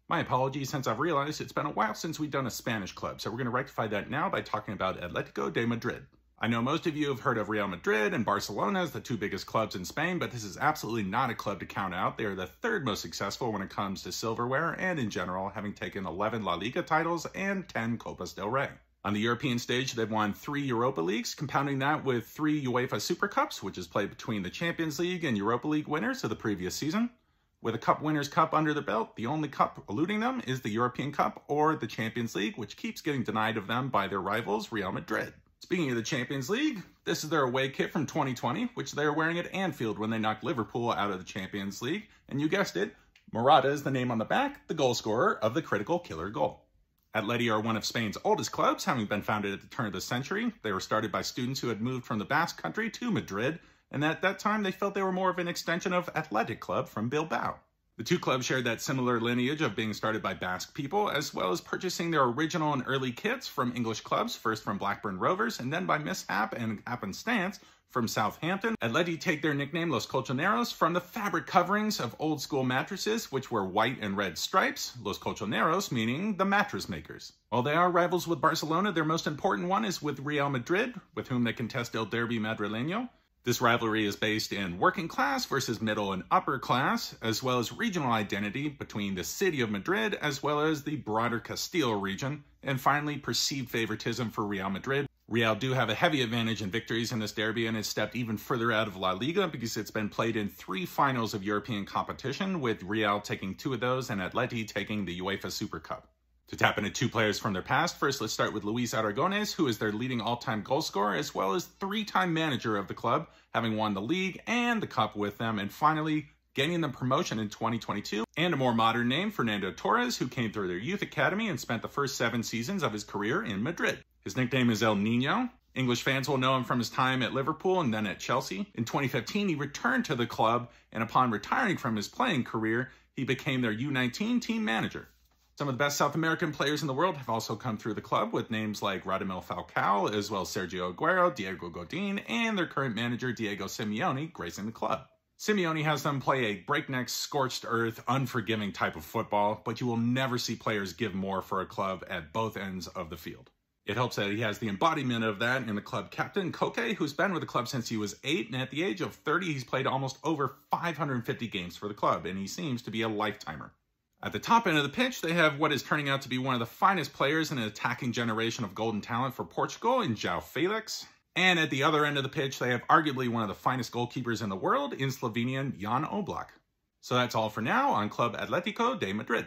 My apologies, since I've realized it's been a while since we've done a Spanish club, so we're going to rectify that now by talking about Atlético de Madrid. I know most of you have heard of Real Madrid and Barcelona as the two biggest clubs in Spain, but this is absolutely not a club to count out. They are the third most successful when it comes to silverware and in general, having taken 11 La Liga titles and 10 Copas del Rey. On the European stage, they've won 3 Europa Leagues, compounding that with 3 UEFA Super Cups, which is played between the Champions League and Europa League winners of the previous season. With a Cup Winners' Cup under their belt, the only cup eluding them is the European Cup or the Champions League, which keeps getting denied of them by their rivals, Real Madrid. Speaking of the Champions League, this is their away kit from 2020, which they are wearing at Anfield when they knocked Liverpool out of the Champions League. And you guessed it, Morata is the name on the back, the goal scorer of the critical killer goal. Atleti are one of Spain's oldest clubs, having been founded at the turn of the century. They were started by students who had moved from the Basque Country to Madrid, and at that time they felt they were more of an extension of Athletic Club from Bilbao. The two clubs shared that similar lineage of being started by Basque people, as well as purchasing their original and early kits from English clubs, first from Blackburn Rovers, and then by mishap and happenstance from Southampton. Atleti take their nickname Los Colchoneros from the fabric coverings of old school mattresses, which were white and red stripes, Los Colchoneros meaning the mattress makers. While they are rivals with Barcelona, their most important one is with Real Madrid, with whom they contest El Derbi Madrileño. This rivalry is based in working class versus middle and upper class, as well as regional identity between the city of Madrid, as well as the broader Castile region, and finally perceived favoritism for Real Madrid. Real do have a heavy advantage in victories in this derby and has stepped even further out of La Liga because it's been played in 3 finals of European competition, with Real taking 2 of those and Atleti taking the UEFA Super Cup. To tap into 2 players from their past, first let's start with Luis Aragonés, who is their leading all-time goal scorer, as well as 3-time manager of the club, having won the league and the cup with them, and finally gaining them promotion in 2022. And a more modern name, Fernando Torres, who came through their youth academy and spent the first 7 seasons of his career in Madrid. His nickname is El Niño. English fans will know him from his time at Liverpool and then at Chelsea. In 2015, he returned to the club, and upon retiring from his playing career, he became their U19 team manager. Some of the best South American players in the world have also come through the club, with names like Radamel Falcao, as well as Sergio Aguero, Diego Godin, and their current manager Diego Simeone gracing the club. Simeone has them play a breakneck, scorched earth, unforgiving type of football, but you will never see players give more for a club at both ends of the field. It helps that he has the embodiment of that in the club captain, Koke, who's been with the club since he was 8, and at the age of 30, he's played almost over 550 games for the club, and he seems to be a lifetimer. At the top end of the pitch, they have what is turning out to be one of the finest players in an attacking generation of golden talent for Portugal in João Felix. And at the other end of the pitch, they have arguably one of the finest goalkeepers in the world in Slovenian Jan Oblak. So that's all for now on Club Atlético de Madrid.